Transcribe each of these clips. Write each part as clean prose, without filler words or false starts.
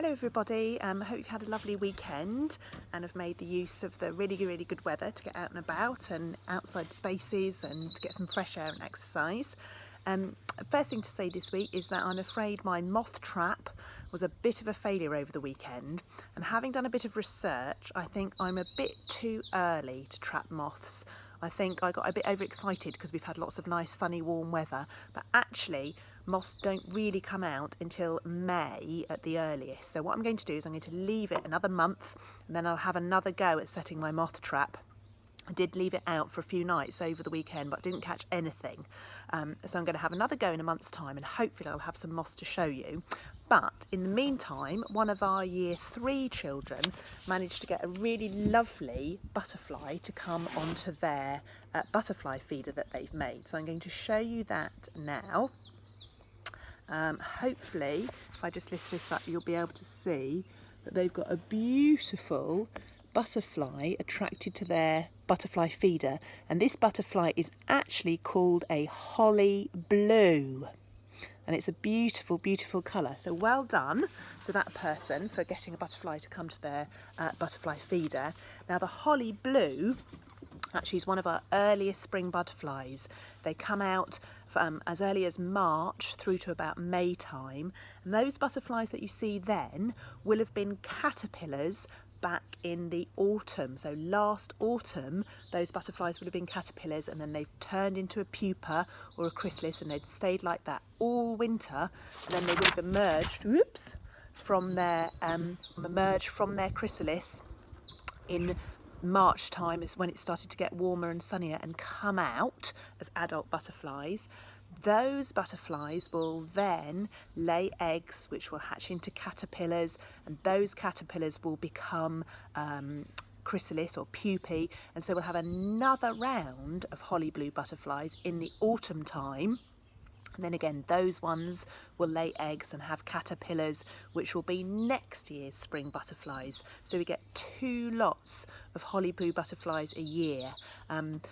Hello everybody, I hope you've had a lovely weekend and have made the use of the really good weather to get out and about and outside spaces and to get some fresh air and exercise. First thing to say this week is that I'm afraid my moth trap was a bit of a failure over the weekend, and having done a bit of research, I think I'm a bit too early to trap moths. I think I got a bit overexcited because we've had lots of nice sunny warm weather, but actually moths don't really come out until May at the earliest. So what I'm going to do is I'm going to leave it another month and then I'll have another go at setting my moth trap. I did leave it out for a few nights over the weekend, but didn't catch anything. So I'm going to have another go in a month's time and hopefully I'll have some moths to show you. But in the meantime, one of our year 3 children managed to get a really lovely butterfly to come onto their butterfly feeder that they've made. So I'm going to show you that now. Hopefully, if I just lift this up, you'll be able to see that they've got a beautiful butterfly attracted to their butterfly feeder, and this butterfly is actually called a holly blue, and it's a beautiful colour. So well done to that person for getting a butterfly to come to their butterfly feeder. Now the holly blue actually is one of our earliest spring butterflies. They come out as early as March through to about May time, and those butterflies that you see then will have been caterpillars back in the autumn. So last autumn those butterflies would have been caterpillars, and then they've turned into a pupa or a chrysalis, and they'd stayed like that all winter, and then they would have emerged from their chrysalis in March time is when it started to get warmer and sunnier and come out as adult butterflies. Those butterflies will then lay eggs which will hatch into caterpillars, and those caterpillars will become chrysalis or pupae, and so we'll have another round of holly blue butterflies in the autumn time. And then again, those ones will lay eggs and have caterpillars, which will be next year's spring butterflies. So we get 2 lots of holly blue butterflies a year.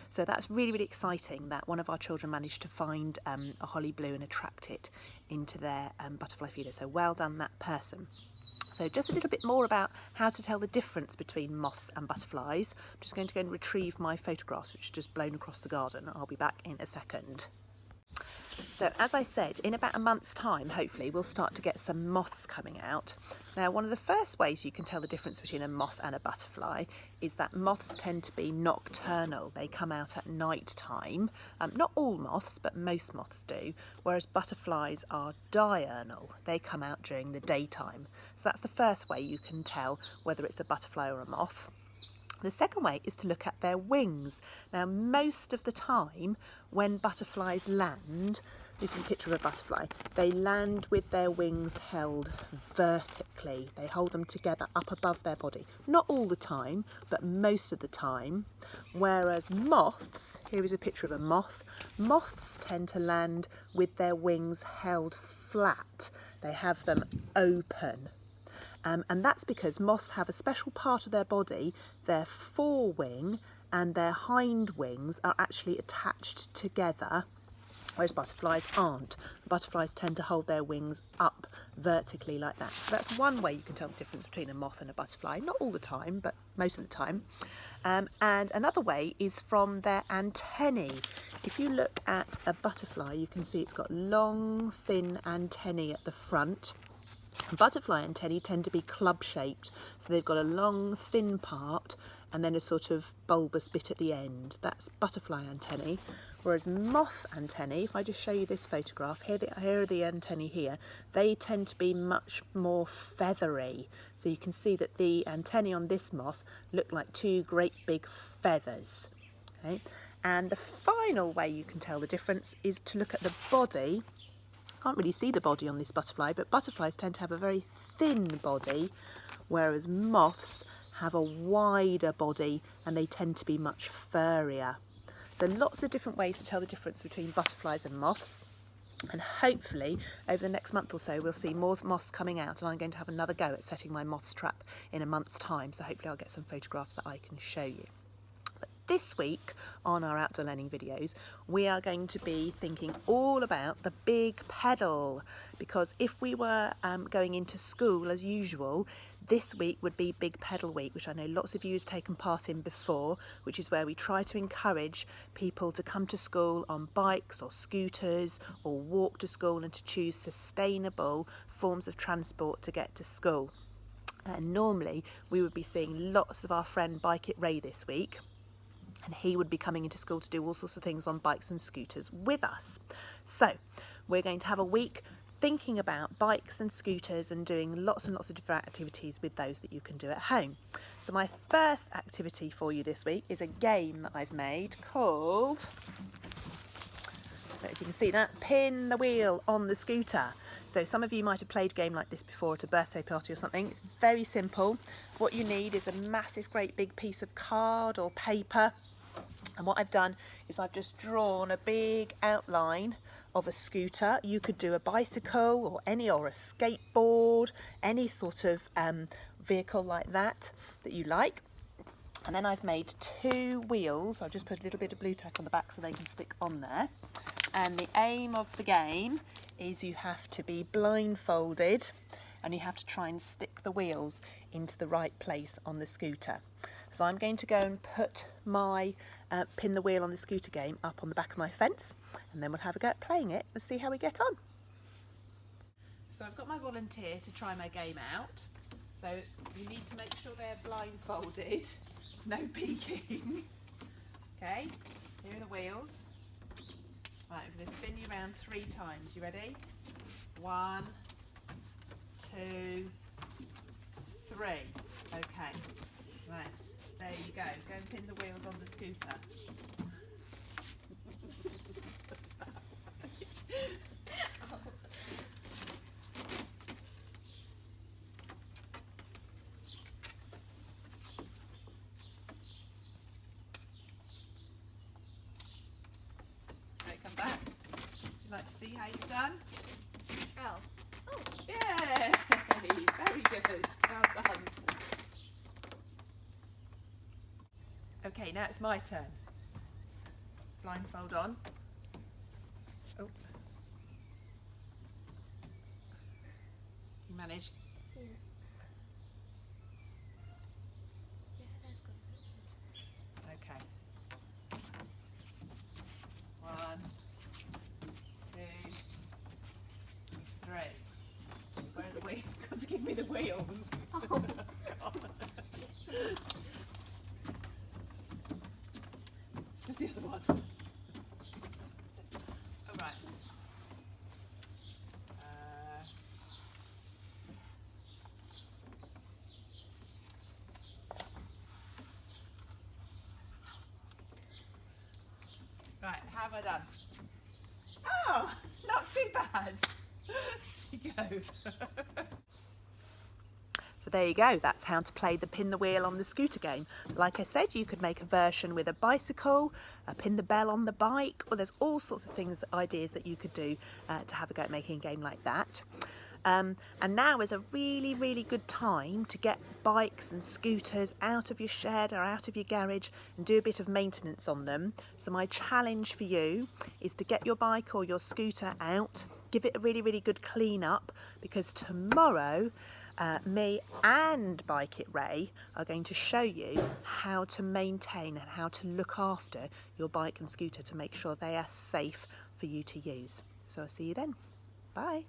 So that's really exciting that one of our children managed to find a holly blue and attract it into their butterfly feeder. So well done, that person. So just a little bit more about how to tell the difference between moths and butterflies. I'm just going to go and retrieve my photographs, which are just blown across the garden. I'll be back in a second. So as I said, in about a month's time, hopefully, we'll start to get some moths coming out. Now, one of the first ways you can tell the difference between a moth and a butterfly is that moths tend to be nocturnal. They come out at night time. Not all moths, but most moths do, whereas butterflies are diurnal. They come out during the daytime. So that's the first way you can tell whether it's a butterfly or a moth. The second way is to look at their wings. Now, most of the time when butterflies land, this is a picture of a butterfly, they land with their wings held vertically. They hold them together up above their body. Not all the time, but most of the time. Whereas moths, here is a picture of a moth, moths tend to land with their wings held flat. They have them open. And that's because moths have a special part of their body, their forewing and their hind wings are actually attached together, whereas butterflies aren't. Butterflies tend to hold their wings up vertically like that. So that's one way you can tell the difference between a moth and a butterfly. Not all the time, but most of the time. And another way is from their antennae. If you look at a butterfly, you can see it's got long, thin antennae at the front. Butterfly antennae tend to be club-shaped, so they've got a long, thin part and then a sort of bulbous bit at the end. That's butterfly antennae. Whereas moth antennae, if I just show you this photograph, here are the antennae here, they tend to be much more feathery. So you can see that the antennae on this moth look like 2 great big feathers. Okay? And the final way you can tell the difference is to look at the body. Can't really see the body on this butterfly, but butterflies tend to have a very thin body, whereas moths have a wider body and they tend to be much furrier. So lots of different ways to tell the difference between butterflies and moths. And hopefully over the next month or so we'll see more moths coming out, and I'm going to have another go at setting my moths trap in a month's time. So hopefully I'll get some photographs that I can show you. this week on our outdoor learning videos, we are going to be thinking all about the big pedal, because if we were going into school as usual, this week would be Big Pedal Week, which I know lots of you have taken part in before, which is where we try to encourage people to come to school on bikes or scooters or walk to school and to choose sustainable forms of transport to get to school. And normally we would be seeing lots of our friend Bike It Ray this week, and he would be coming into school to do all sorts of things on bikes and scooters with us. So we're going to have a week thinking about bikes and scooters and doing lots and lots of different activities with those that you can do at home. So my first activity for you this week is a game that I've made called, I don't know if you can see that, Pin the Wheel on the Scooter. So some of you might have played a game like this before at a birthday party or something. It's very simple. What you need is a massive great big piece of card or paper, and what I've done is I've just drawn a big outline of a scooter. You could do a bicycle or a skateboard, any sort of vehicle like that you like. And then I've made two wheels. I've just put a little bit of blue tack on the back so they can stick on there. And the aim of the game is you have to be blindfolded and you have to try and stick the wheels into the right place on the scooter. So I'm going to go and put my Pin the Wheel on the Scooter game up on the back of my fence, and then we'll have a go at playing it and see how we get on. So I've got my volunteer to try my game out. So you need to make sure they're blindfolded, no peeking. Okay, here are the wheels. Right, I'm going to spin you around 3 times. You ready? 1, 2, 3. Okay, right. There you go. Go and pin the wheels on the scooter. Right, come back. Would you like to see how you've done? Oh. Yay! Very good. Well done. Okay, now it's my turn. Blindfold on. Oh. You manage? Yeah. Yeah, that's good. Okay. 1, 2, 3. Where are the wheels? You've got to give me the wheels. Oh. Where's the other one? Oh, right. Right, how have I done? Oh, not too bad. Here you go. So there you go, that's how to play the Pin the Wheel on the Scooter game. Like I said, you could make a version with a bicycle, pin the bell on the bike, or there's all sorts of things, ideas that you could do to have a go at making a game like that. And now is a really, really good time to get bikes and scooters out of your shed or out of your garage and do a bit of maintenance on them. So my challenge for you is to get your bike or your scooter out, give it a really, really good clean up, because tomorrow me and Bike It Ray are going to show you how to maintain and how to look after your bike and scooter to make sure they are safe for you to use. So I'll see you then. Bye.